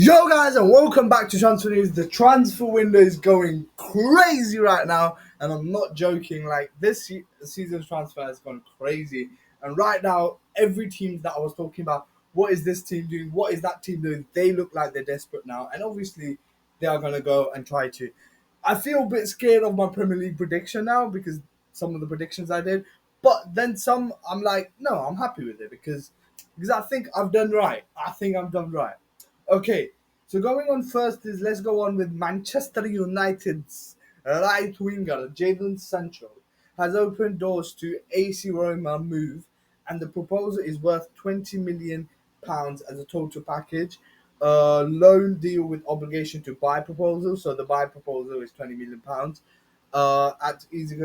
Yo guys, and welcome back to Transfer News. The transfer window is going crazy right now, and I'm not joking. Like season's transfer has gone crazy, and right now every team that I was talking about, what is this team doing? What is that team doing? They look like they're desperate now, and obviously they are gonna go and try to. I feel a bit scared of my Premier League prediction now because some of the predictions I did, but then some I'm like, no, I'm happy with it because I think I've done right. I think I've done right. Okay, so going on first is let's go on with Manchester United's right winger Jadon Sancho has opened doors to AC Roma move, and the proposal is worth £20 million as a total package. Loan deal with obligation to buy proposal. So the buy proposal is £20 million at easy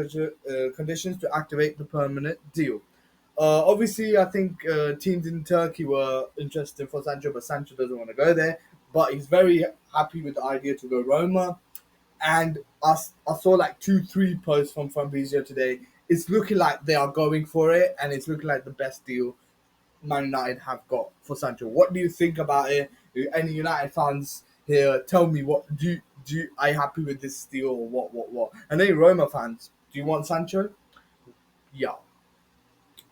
conditions to activate the permanent deal. Obviously, I think teams in Turkey were interested for Sancho, but Sancho doesn't want to go there. But he's very happy with the idea to go Roma. And I saw like two, three posts from Fabrizio today. It's looking like they are going for it, and it's looking like the best deal Man United have got for Sancho. What do you think about it? Any United fans here, tell me what are you happy with this deal or what? And any Roma fans, do you want Sancho? Yeah.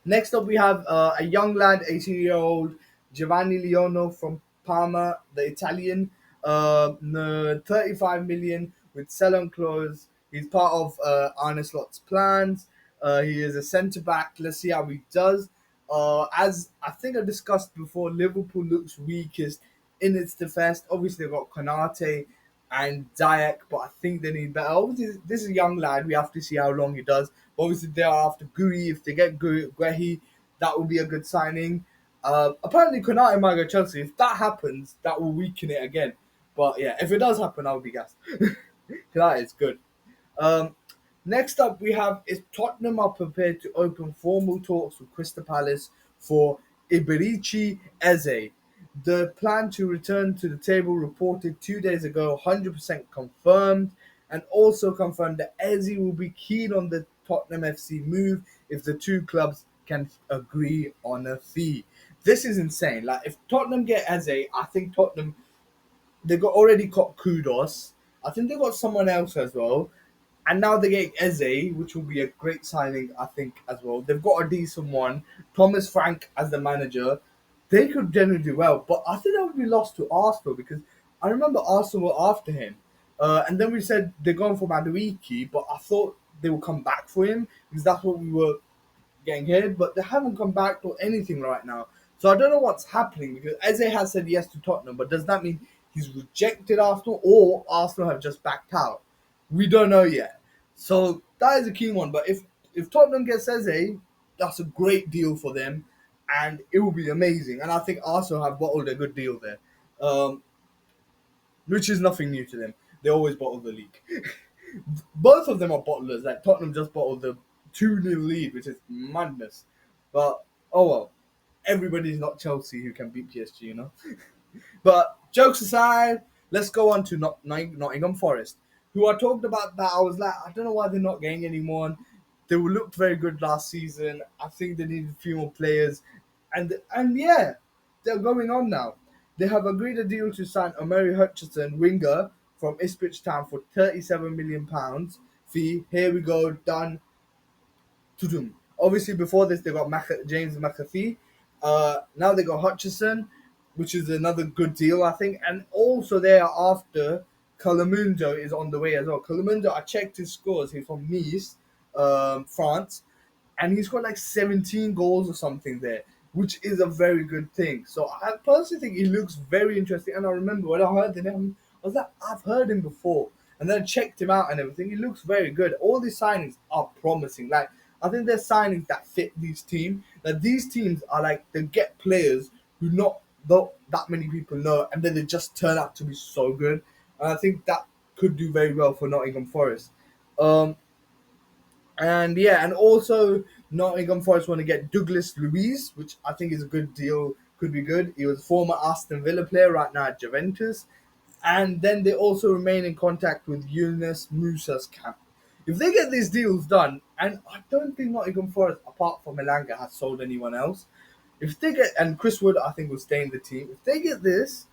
Next up, we have a young lad, 18-year-old Giovanni Leono from Parma, the Italian. 35 million with sell-on clause. He's part of Arne Slot's plans. He is a centre back. Let's see how he does. As I think I discussed before, Liverpool looks weakest in its defence. Obviously, they've got Konate and Dyak, but I think they need better. Obviously, this is a young lad. We have to see how long he does. But obviously, they are after Gui. If they get Guehi, that will be a good signing. Apparently, Konate might go Chelsea. If that happens, that will weaken it again. But yeah, if it does happen, I'll be gassed. Konate is good. Um, Next up, we have is Tottenham are prepared to open formal talks with Crystal Palace for Iberici Eze. The plan to return to the table reported 2 days ago, 100% confirmed, and also confirmed that Eze will be keen on the Tottenham FC move if the two clubs can agree on a fee. This is insane. Like if Tottenham get Eze, I think Tottenham they got already got Kudos. I think they got someone else as well. And now they get Eze, which will be a great signing, I think, as well. They've got a decent one. Thomas Frank as the manager. They could generally do well. But I think that would be lost to Arsenal because I remember Arsenal were after him. And then we said they're going for Maduiki, but I thought they would come back for him because that's what we were getting hit, but they haven't come back to anything right now. So I don't know what's happening because Eze has said yes to Tottenham, but does that mean he's rejected Arsenal or Arsenal have just backed out? We don't know yet. So that is a key one. But if Tottenham gets Eze, that's a great deal for them, and it will be amazing. And I think Arsenal have bottled a good deal there, um, which is nothing new to them. They always bottle the league. Both of them are bottlers. Like Tottenham just bottled the 2-0 lead, which is madness. But oh well, everybody's not Chelsea who can beat PSG, you know. But jokes aside, let's go on to Nottingham Forest, who I talked about that. I was like, I don't know why they're not getting anyone. They looked very good last season. I think they needed a few more players, and yeah, they're going on now. They have agreed a deal to sign Omari Hutchinson, winger from Ipswich Town, for £37 million fee. Here we go, done. Tudum. Obviously, before this, they got James McAfee. Now they got Hutchison, which is another good deal, I think. And also, thereafter, Calamundo is on the way as well. Calamundo, I checked his scores. He's from Nice, France, and he's got like 17 goals or something there, which is a very good thing. So I personally think he looks very interesting. And I remember when I heard the name, I was like, I've heard him before. And then I checked him out and everything. He looks very good. All these signings are promising. Like I think they're signings that fit these teams. That these teams are like they get players who not that many people know, and then they just turn out to be so good. And I think that could do very well for Nottingham Forest. Um, and yeah, and also Nottingham Forest want to get Douglas Luiz, which I think is a good deal. Could be good. He was a former Aston Villa player, right now at Juventus. And then they also remain in contact with Yunus Musa's camp. If they get these deals done, and I don't think Nottingham Forest, apart from Elanga, has sold anyone else. If they get, and Chris Wood, I think will stay in the team. If they get this,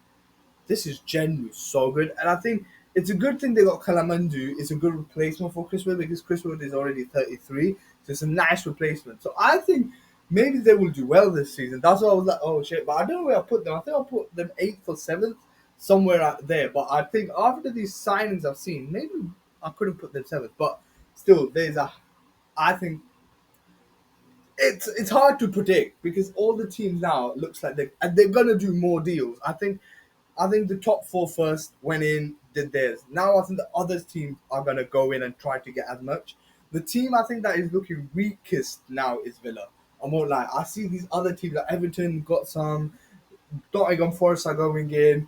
this is genuinely so good. And I think it's a good thing they got Kalamandu. It's a good replacement for Chris Wood because Chris Wood is already 33. So it's a nice replacement. So I think maybe they will do well this season. That's why I was like, oh shit. But I don't know where I put them. I think I'll put them 8th or 7th, somewhere out there. But I think after these signings I've seen, maybe I couldn't put them 7th. But still, I think it's hard to predict because all the teams now looks like they're gonna do more deals. I think the top four first went in, did theirs. Now I think the other teams are gonna go in and try to get as much. The team I think that is looking weakest now is Villa. I'm not like I see these other teams like Everton got some, Nottingham Forest are going in,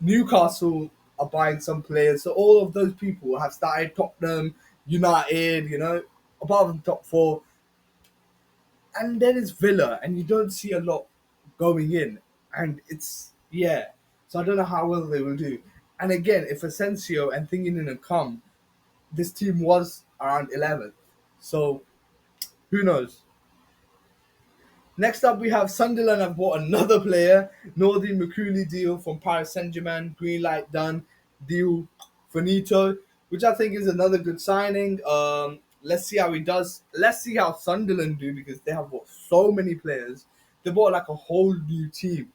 Newcastle are buying some players. So all of those people have started Tottenham, United, apart from top four, and then it's Villa, and you don't see a lot going in, and it's yeah. So I don't know how well they will do. And again, if Asensio and thinking didn't come, this team was around 11th. So who knows? Next up, we have Sunderland have bought another player, Nordi Makuli deal from Paris Saint-Germain, green light done, deal finito, which I think is another good signing. Let's see how he does. Let's see how Sunderland do because they have bought so many players. They bought like a whole new team.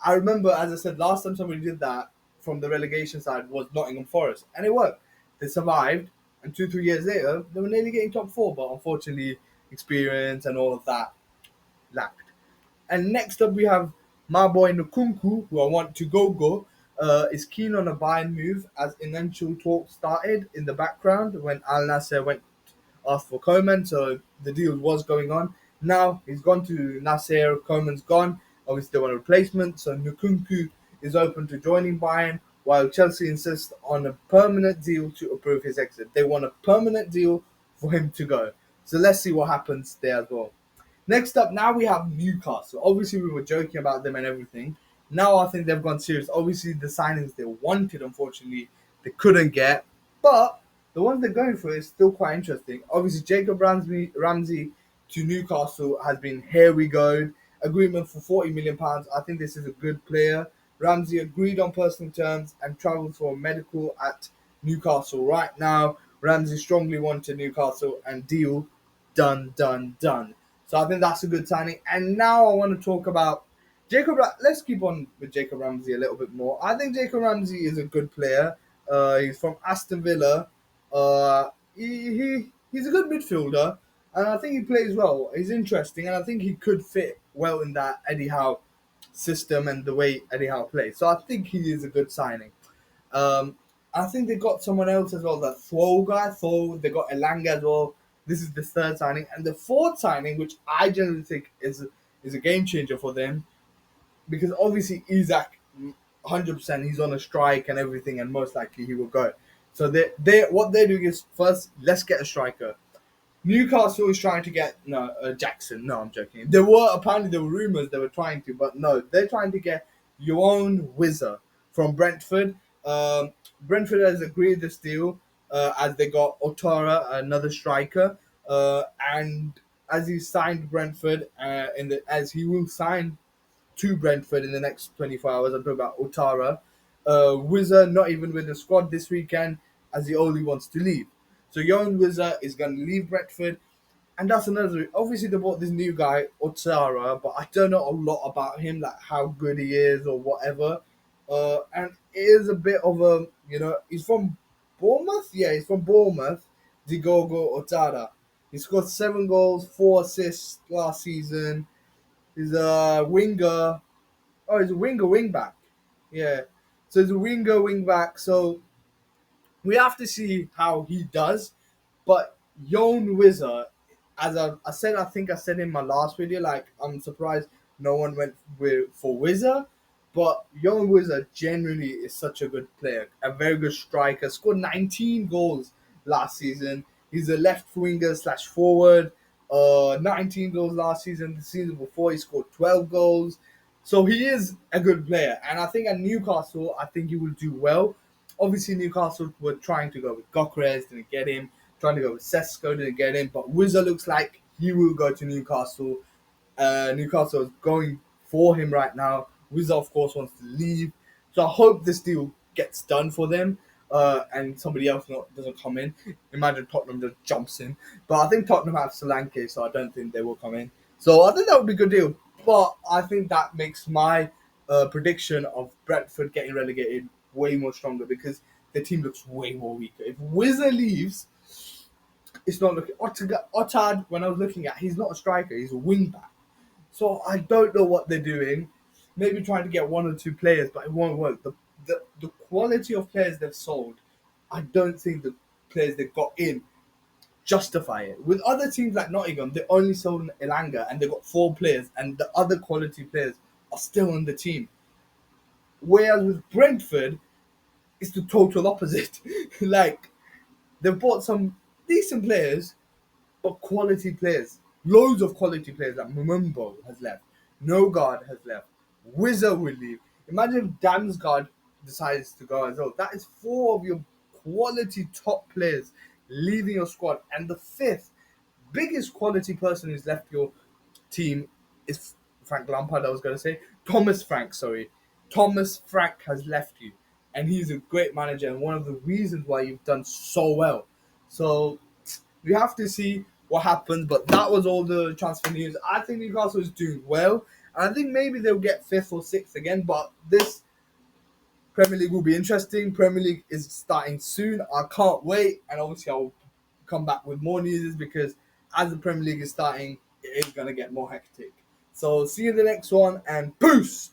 I remember, as I said, last time somebody did that from the relegation side was Nottingham Forest, and it worked. They survived, and 2, 3 years later, they were nearly getting top four, but unfortunately, experience and all of that lacked. And next up, we have my boy Nkunku, who I want to go, is keen on a Bayern move as initial talks started in the background when Al Nasser went asked for Coman, so the deal was going on. Now he's gone to Nasser, Coman's gone. Obviously, they want a replacement, so Nkunku is open to joining Bayern, while Chelsea insist on a permanent deal to approve his exit. They want a permanent deal for him to go. So let's see what happens there as well. Next up, now we have Newcastle. Obviously, we were joking about them and everything. Now I think they've gone serious. Obviously, the signings they wanted, unfortunately, they couldn't get. But the ones they're going for is still quite interesting. Obviously, Jacob Ramsey to Newcastle has been here we go. Agreement for £40 million. I think this is a good player. Ramsey agreed on personal terms and travelled for medical at Newcastle right now. Ramsey strongly wanted Newcastle and deal done, done, done. So I think that's a good signing. And now I want to talk about let's keep on with Jacob Ramsey a little bit more. I think Jacob Ramsey is a good player. He's from Aston Villa. He's a good midfielder, and I think he plays well. He's interesting, and I think he could fit well in that Eddie Howe system and the way Eddie Howe plays. So I think he is a good signing. Um, I think they got someone else as well, that Throw guy. Throw, they got Elanga as well. This is the third signing. And the fourth signing, which I generally think is a game changer for them, because obviously Isaac, 100%, he's on a strike and everything, and most likely he will go. So they what they're doing is first, let's get a striker. Newcastle is trying to get Jackson. No, I'm joking. There were rumors they were trying to, but no, they're trying to get Yoan Wizard from Brentford. Brentford has agreed this deal as they got Otara, another striker, and as he signed Brentford as he will sign to Brentford in the next 24 hours. I'm talking about Otara. Wizard not even with the squad this weekend as he only wants to leave. So Young Wizard is going to leave Brentford. And that's another. Obviously, they bought this new guy, Otara, but I don't know a lot about him, like how good he is or whatever. And it is a bit of he's from Bournemouth? Yeah, he's from Bournemouth, Digogo Otara. He scored 7 goals, 4 assists last season. He's a winger. Oh, he's a winger wing back. Yeah. So he's a winger wing back. So we have to see how he does. But Yon Wizard, as I said, I think I said in my last video, like I'm surprised no one went for Wizard. But Yon Wizard generally is such a good player, a very good striker. Scored 19 goals last season. He's a left winger slash forward. 19 goals last season. The season before, he scored 12 goals. So he is a good player, and I think at Newcastle, I think he will do well. Obviously, Newcastle were trying to go with Gokres, didn't get him. Trying to go with Sesko, didn't get him. But Wizard looks like he will go to Newcastle. Newcastle is going for him right now. Wizard, of course, wants to leave. So I hope this deal gets done for them, and somebody else doesn't come in. Imagine Tottenham just jumps in, but I think Tottenham have Solanke, so I don't think they will come in. So I think that would be a good deal. But I think that makes my prediction of Brentford getting relegated way more stronger because the team looks way more weaker. If Wizard leaves, it's not looking. Otard, when I was looking at, he's not a striker; he's a wing back. So I don't know what they're doing. Maybe trying to get one or two players, but it won't work. The quality of players they've sold, I don't think the players they got in justify it. With other teams like Nottingham, they only sold Elanga and they got four players, and the other quality players are still on the team. Whereas with Brentford, it's the total opposite. Like they've bought some decent players, but quality players. Loads of quality players. Like Mumbo has left. Nogard has left. Wizard will leave. Imagine if Damsgaard decides to go as well. That is four of your quality top players leaving your squad. And the fifth biggest quality person who's left your team is Frank Lampard, I was going to say. Thomas Frank, sorry. Thomas Frank has left you. And he's a great manager and one of the reasons why you've done so well. So we have to see what happens. But that was all the transfer news. I think Newcastle is doing well. And I think maybe they'll get fifth or sixth again. But this Premier League will be interesting. Premier League is starting soon. I can't wait. And obviously, I'll come back with more news because as the Premier League is starting, it is going to get more hectic. So, see you in the next one and boost!